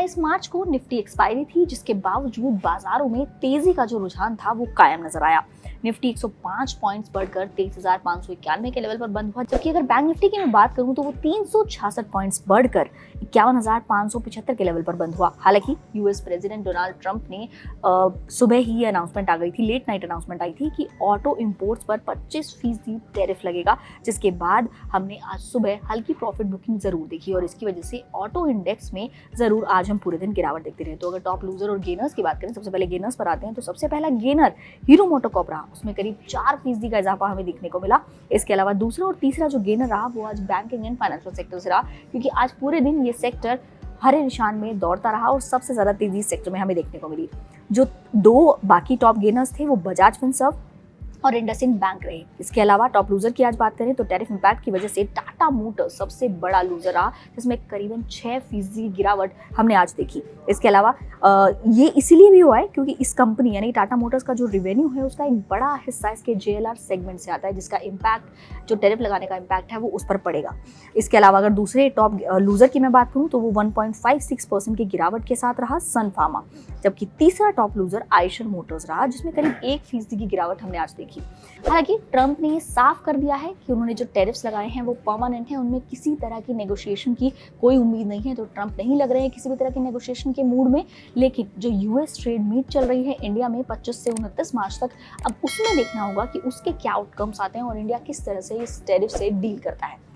22 मार्च को Nifty expiry थी, जिसके बावजूद बाजारों में तेजी का जो रुझान था वो कायम नजर आया। निफ्टी 105 पॉइंट्स बढ़कर 23,591 के लेवल पर बंद हुआ, जबकि अगर बैंक निफ्टी की मैं बात करूं तो वो 366 पॉइंट्स बढ़कर 51,575 के लेवल पर बंद हुआ। हालांकि यूएस प्रेसिडेंट डोनाल्ड ट्रंप ने सुबह ही ये अनाउंसमेंट आ गई थी, लेट नाइट अनाउंसमेंट आई थी कि ऑटो इंपोर्ट्स पर 25% टैरिफ लगेगा, जिसके बाद हमने आज सुबह हल्की प्रॉफिट बुकिंग जरूर देखी और इसकी वजह से ऑटो इंडेक्स में जरूर आज हम पूरे दिन गिरावट देखते रहे। तो अगर टॉप लूजर और गेनर्स की बात करें, सबसे पहले गेनर्स पर आते हैं, तो सबसे पहला गेनर हीरो मोटोकॉर्प रहा, उसमें करीब 4% का इजाफा हमें देखने को मिला। इसके अलावा दूसरा और तीसरा जो गेनर रहा वो आज बैंकिंग एंड फाइनेंशियल सेक्टर से रहा, क्योंकि आज पूरे दिन ये सेक्टर हरे निशान में दौड़ता रहा और सबसे ज्यादा तेजी इस सेक्टर में हमें देखने को मिली। जो दो बाकी टॉप गेनर्स थे वो बजाज फिनसर्व और इंडसइंड बैंक रहे। इसके अलावा टॉप लूजर की आज बात करें तो टैरिफ इंपैक्ट की वजह से टाटा मोटर्स सबसे बड़ा लूजर रहा, जिसमें करीबन 6% गिरावट हमने आज देखी। इसके अलावा ये इसीलिए भी हुआ है क्योंकि इस कंपनी यानी टाटा मोटर्स का जो रेवेन्यू है उसका एक बड़ा हिस्सा इसके JLR सेगमेंट से आता है, जिसका इम्पैक्ट जो टैरिफ लगाने का इम्पैक्ट है वो उस पर पड़ेगा। इसके अलावा अगर दूसरे टॉप लूजर की मैं बात करूँ तो वो 1.56% की गिरावट के साथ रहा सन फार्मा, जबकि तीसरा टॉप लूजर आयशर मोटर्स रहा, जिसमें करीब 1% की गिरावट हमने आज देखी। हालांकि ट्रंप ने साफ कर दिया है कि उन्होंने जो टैरिफ्स लगाए हैं वो परमानेंट हैं, उनमें किसी तरह की नेगोशिएशन की कोई उम्मीद नहीं है, तो ट्रंप नहीं लग रहे हैं किसी भी तरह की नेगोशिएशन के मूड में। लेकिन जो यूएस ट्रेड मीट चल रही है इंडिया में 25 से 29 मार्च तक, अब उसमें देखना होगा कि उसके क्या आउटकम्स आते हैं और इंडिया किस तरह से इस टैरिफ से डील करता है।